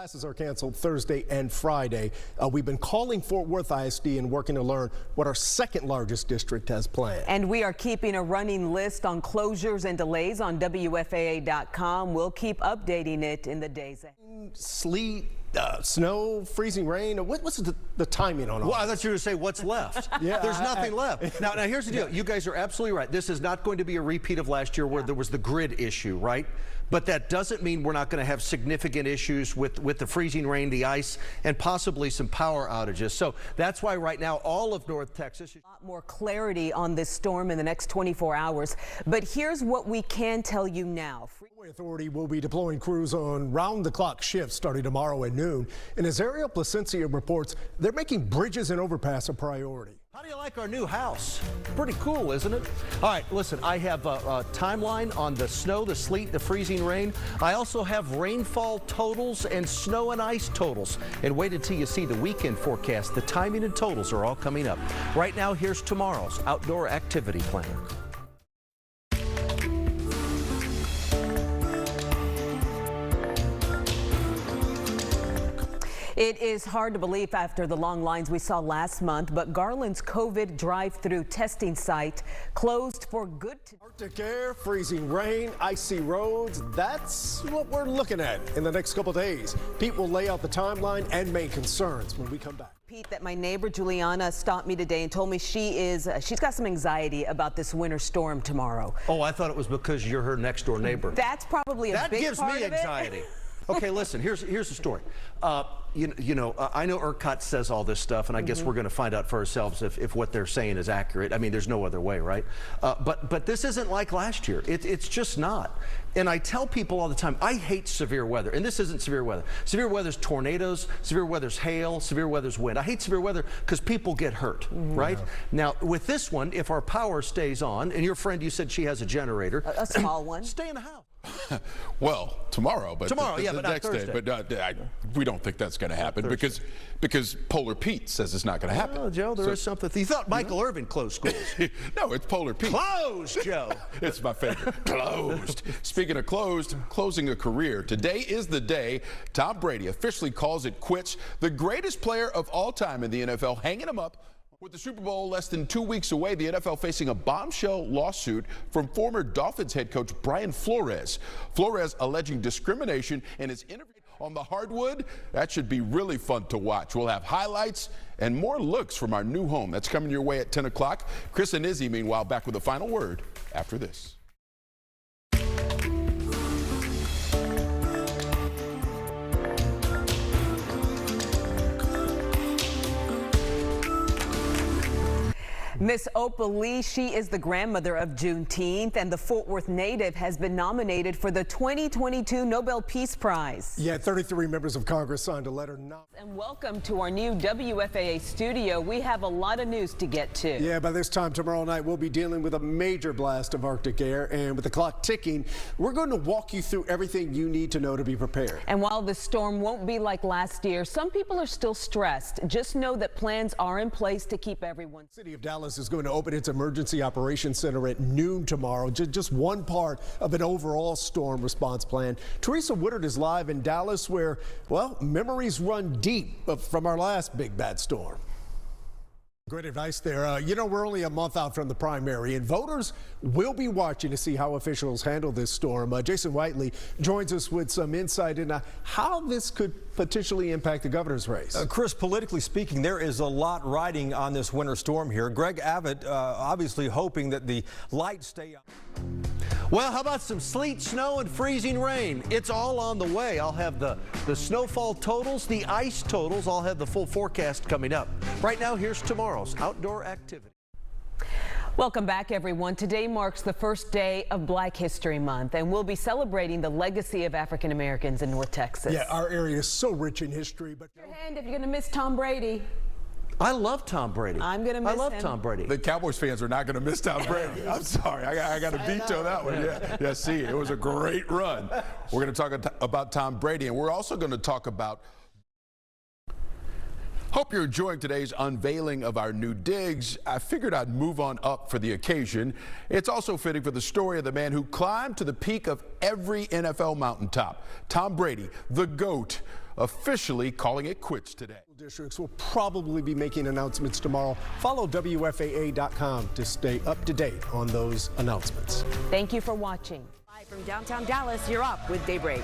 Classes are canceled Thursday and Friday. We've been calling Fort Worth ISD and working to learn what our second largest district has planned. And we are keeping a running list on closures and delays on WFAA.com. We'll keep updating it in the days ahead. Sleet, snow, freezing rain. What's the timing on all Well, I thought you were going to say what's left. Yeah, There's nothing left. Now, here's the deal. You guys are absolutely right. This is not going to be a repeat of last year where there was the grid issue, right? But that doesn't mean we're not going to have significant issues with the freezing rain, the ice, and possibly some power outages. So that's why right now all of North Texas. A lot more clarity on this storm in the next 24 hours. But here's what we can tell you now. The Authority will be deploying crews on round-the-clock shifts starting tomorrow at noon. And as Ariel Placencia reports, they're making bridges and overpass a priority. How do you like our new house? Pretty cool, isn't it? All right, listen, I have a timeline on the snow, the sleet, the freezing rain. I also have rainfall totals and snow and ice totals. And wait until you see the weekend forecast. The timing and totals are all coming up. Right now, here's tomorrow's outdoor activity plan. It is hard to believe after the long lines we saw last month, but Garland's COVID drive-through testing site closed for good. Arctic air, freezing rain, icy roads. That's what we're looking at in the next couple days. Pete will lay out the timeline and main concerns when we come back. Pete, that my neighbor Juliana stopped me today and told me she's got some anxiety about this winter storm tomorrow. Oh, I thought it was because you're her next door neighbor. That's probably a big part of it. That gives me anxiety. Okay, listen, here's the story. I know ERCOT says all this stuff, and I guess we're going to find out for ourselves if what they're saying is accurate. I mean, there's no other way, right? But this isn't like last year. It's just not. And I tell people all the time, I hate severe weather, and this isn't severe weather. Severe weather's tornadoes, severe weather's hail, severe weather's wind. I hate severe weather because people get hurt, right? Now, with this one, if our power stays on, and your friend, you said she has a generator. A small one. Stay in the house. Well, tomorrow, but tomorrow, the but next not day. But we don't think that's going to happen because Polar Pete says it's not going to happen. Oh, Joe, there is something. You thought Michael Irvin closed schools? No, it's Polar Pete. Closed, Joe. It's my favorite. Closed. Speaking of closed, closing a career. Today is the day Tom Brady officially calls it quits. The greatest player of all time in the NFL, hanging him up. With the Super Bowl less than 2 weeks away, the NFL facing a bombshell lawsuit from former Dolphins head coach Brian Flores. Flores alleging discrimination in his interview on the hardwood. That should be really fun to watch. We'll have highlights and more looks from our new home. That's coming your way at 10 o'clock. Chris and Izzy, meanwhile, back with a final word after this. Miss Opal Lee, she is the grandmother of Juneteenth, and the Fort Worth native has been nominated for the 2022 Nobel Peace Prize. Yeah, 33 members of Congress signed a letter. And welcome to our new WFAA studio. We have a lot of news to get to. Yeah, by this time tomorrow night, we'll be dealing with a major blast of Arctic air, and with the clock ticking, we're going to walk you through everything you need to know to be prepared. And while the storm won't be like last year, some people are still stressed. Just know that plans are in place to keep everyone. City of Dallas is going to open its emergency operations center at noon tomorrow. Just one part of an overall storm response plan. Teresa Woodard is live in Dallas where, well, memories run deep from our last big bad storm. Great advice there. We're only a month out from the primary, and voters will be watching to see how officials handle this storm. Jason Whiteley joins us with some insight into how this could potentially impact the governor's race. Chris, politically speaking, there is a lot riding on this winter storm here. Greg Abbott obviously hoping that the lights stay up. Well, how about some sleet, snow, and freezing rain? It's all on the way. I'll have the snowfall totals, the ice totals. I'll have the full forecast coming up. Right now, here's tomorrow's outdoor activity. Welcome back, everyone. Today marks the first day of Black History Month, and we'll be celebrating the legacy of African Americans in North Texas. Yeah, our area is so rich in history. But your hand if you're going to miss Tom Brady. I love Tom Brady. I'm going to miss him. I love Tom Brady. The Cowboys fans are not going to miss Tom Brady. I'm sorry. I got to veto that one. Yeah, see, it was a great run. We're going to talk about Tom Brady, and we're also going to talk about Hope you're enjoying today's unveiling of our new digs. I figured I'd move on up for the occasion. It's also fitting for the story of the man who climbed to the peak of every NFL mountaintop. Tom Brady, the GOAT, officially calling it quits today. Districts will probably be making announcements tomorrow. Follow WFAA.com to stay up to date on those announcements. Thank you for watching. Live from downtown Dallas, you're up with Daybreak.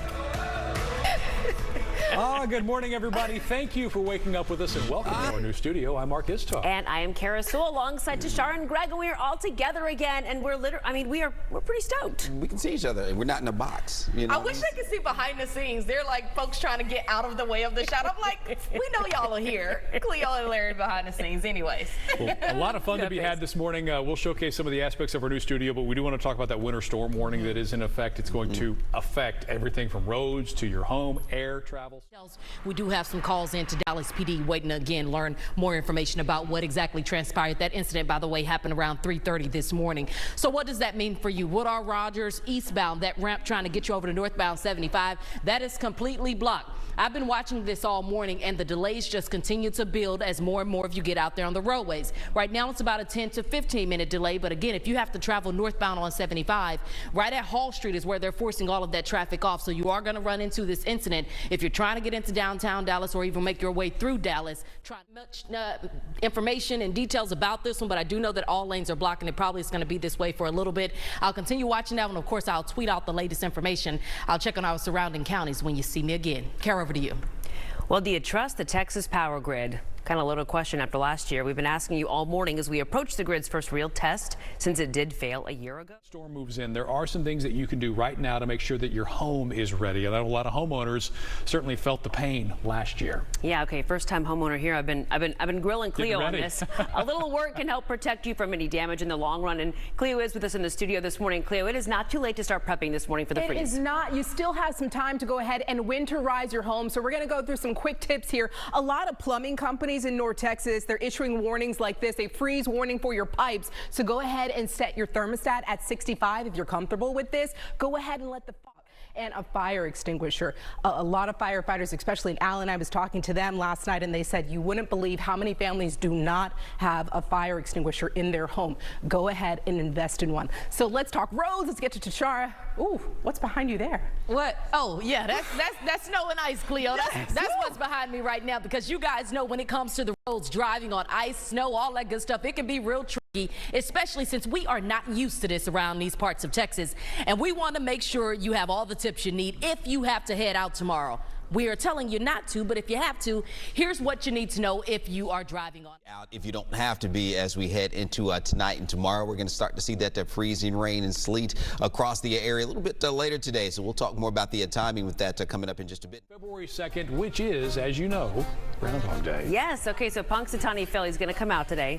Good morning, everybody. Thank you for waking up with us and welcome to our new studio. I'm Mark Istok. And I am Kara Sewell alongside Tashara and Greg, and we are all together again. And we're we're pretty stoked. We can see each other, and we're not in a box. You know? I wish I could see behind the scenes. They're like folks trying to get out of the way of the shot. I'm like, we know y'all are here. Cleo and Larry behind the scenes, anyways. Well, a lot of fun to be had this morning. We'll showcase some of the aspects of our new studio, but we do want to talk about that winter storm warning that is in effect. It's going to affect everything from roads to your home, air travel. We do have some calls in to Dallas PD waiting to again learn more information about what exactly transpired. That incident, by the way, happened around 3:30 this morning. So what does that mean for you? Woodall Rogers eastbound, that ramp trying to get you over to northbound 75, that is completely blocked. I've been watching this all morning, and the delays just continue to build as more and more of you get out there on the roadways. Right now, it's about a 10 to 15-minute delay, but again, if you have to travel northbound on 75, right at Hall Street is where they're forcing all of that traffic off. So you are going to run into this incident if you're trying to get into downtown Dallas or even make your way through Dallas. Trying much information and details about this one, but I do know that all lanes are blocked, and it probably is going to be this way for a little bit. I'll continue watching that one. Of course, I'll tweet out the latest information. I'll check on our surrounding counties when you see me again. Kara, over to you. Well, do you trust the Texas power grid? Kind of a little question after last year. We've been asking you all morning as we approach the grid's first real test since it did fail a year ago. Storm moves in. There are some things that you can do right now to make sure that your home is ready. I know a lot of homeowners certainly felt the pain last year. Yeah, okay, first time homeowner here. I've been grilling Cleo on this. A little work can help protect you from any damage in the long run, and Cleo is with us in the studio this morning. Cleo, it is not too late to start prepping this morning for the freeze. It is not. You still have some time to go ahead and winterize your home. So we're going to go through some quick tips here. A lot of plumbing companies in North Texas, they're issuing warnings like this, a freeze warning for your pipes. So go ahead and set your thermostat at 65 if you're comfortable with this. Go ahead and let the and a fire extinguisher. A lot of firefighters, especially in Allen, I was talking to them last night, and they said you wouldn't believe how many families do not have a fire extinguisher in their home. Go ahead and invest in one. So let's talk roads. Let's get to Tashara. Ooh, what's behind you there? What? Oh, yeah, that's snow and ice, Cleo. That's what's behind me right now, because you guys know when it comes to the roads, driving on ice, snow, all that good stuff, it can be real tricky, especially since we are not used to this around these parts of Texas. And we want to make sure you have all the tips you need if you have to head out tomorrow. We are telling you not to, but if you have to, here's what you need to know if you are driving on. If you don't have to be, as we head into tonight and tomorrow, we're going to start to see that freezing rain and sleet across the area a little bit later today. So we'll talk more about the timing with that coming up in just a bit. February 2nd, which is, as you know, Groundhog Day. Yes, okay, so Punxsutawney Philly's going to come out today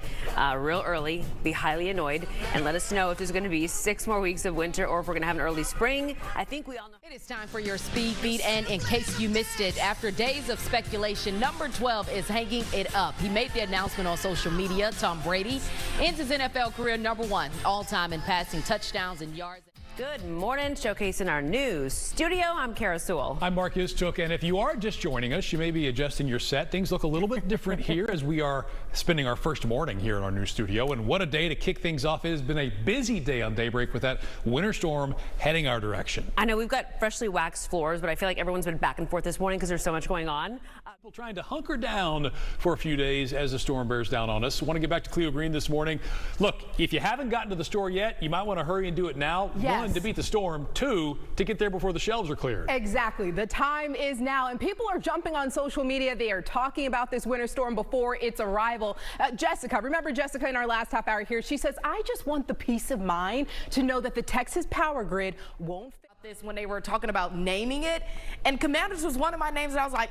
real early, be highly annoyed, and let us know if there's going to be 6 more weeks of winter or if we're going to have an early spring. I think we all know. It is time for your speed beat, and in case you missed it, after days of speculation, number 12 is hanging it up. He made the announcement on social media. Tom Brady ends his NFL career number 1 all-time in passing touchdowns and yards. Good morning, showcasing our news studio. I'm Kara Sewell. I'm Mark Istok, and if you are just joining us, you may be adjusting your set. Things look a little bit different here as we are spending our first morning here in our new studio. And what a day to kick things off. It has been a busy day on Daybreak with that winter storm heading our direction. I know we've got freshly waxed floors, but I feel like everyone's been back and forth this morning because there's so much going on. People trying to hunker down for a few days as the storm bears down on us. Want to get back to Cleo Green this morning. Look, if you haven't gotten to the store yet, you might want to hurry and do it now. Yes. 1, to beat the storm. 2, to get there before the shelves are cleared. Exactly. The time is now, and people are jumping on social media. They are talking about this winter storm before its arrival. Jessica, remember Jessica in our last half hour here? She says, I just want the peace of mind to know that the Texas power grid won't fail. This when they were talking about naming it, and Commanders was one of my names, and I was like,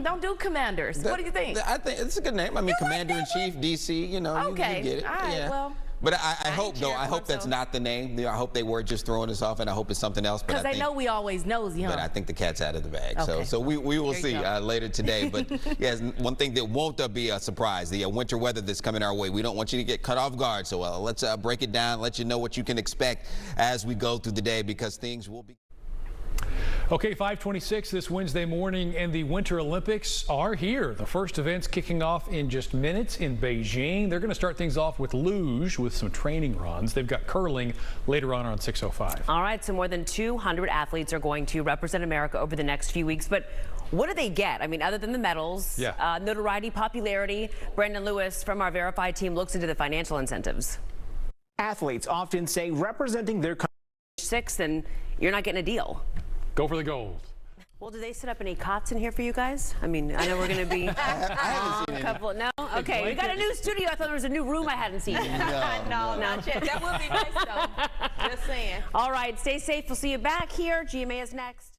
don't do Commanders. What do you think? I think it's a good name. I mean, Commander-in-Chief, DC, you know, okay. you get it. All right, yeah. well. But I hope, though, I hope that's not the name. I hope they were just throwing us off, and I hope it's something else. Because they know we always nosy, huh? But I think the cat's out of the bag. Okay. So we will see later today. But yes, one thing that won't be a surprise, the winter weather that's coming our way. We don't want you to get caught off guard. So let's break it down, let you know what you can expect as we go through the day, because things will be. Okay, 5:26 this Wednesday morning, and the Winter Olympics are here. The first event's kicking off in just minutes in Beijing. They're going to start things off with luge with some training runs. They've got curling later on 6:05. All right, so more than 200 athletes are going to represent America over the next few weeks. But what do they get? I mean, other than the medals, notoriety, popularity. Brandon Lewis from our Verified team looks into the financial incentives. Athletes often say representing their country. 6, and you're not getting a deal. Go for the gold. Well, do they set up any cots in here for you guys? I mean, I know we're going to be a couple. No? Okay, we got a new studio. I thought there was a new room I hadn't seen yet. No, not yet. That would be nice, though. Just saying. All right, stay safe. We'll see you back here. GMA is next.